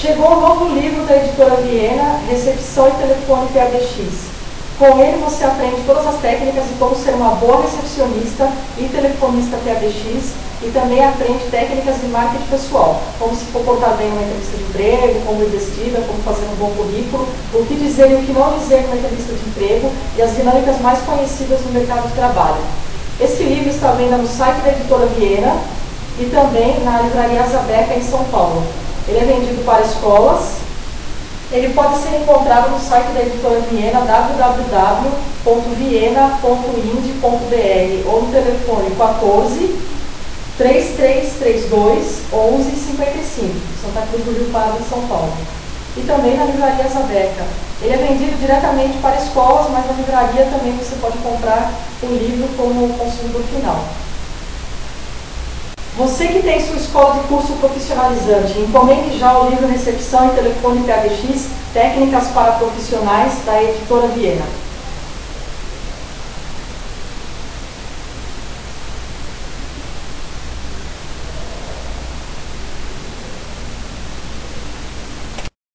Chegou o novo livro da editora Viena, Recepção e Telefone PABX. Com ele você aprende todas as técnicas de como ser uma boa recepcionista e telefonista PABX e também aprende técnicas de marketing pessoal, como se comportar bem numa entrevista de emprego, como ir vestida, como fazer um bom currículo, o que dizer e o que não dizer numa entrevista de emprego e as dinâmicas mais conhecidas no mercado de trabalho. Esse livro está à venda no site da editora Viena e também na livraria Asabeca em São Paulo. Ele é vendido para escolas. Ele pode ser encontrado no site da editora Viena, www.viena.ind.br ou no telefone 14 3332 1155, Santa Cruz do Rio Pardo, São Paulo. E também na livraria Asabeca. Ele é vendido diretamente para escolas, mas na livraria também você pode comprar o livro como consumidor final. Você que tem sua escola de curso profissionalizante, encomende já o livro Recepção e Telefone PABX, Técnicas para Profissionais, da editora Viena.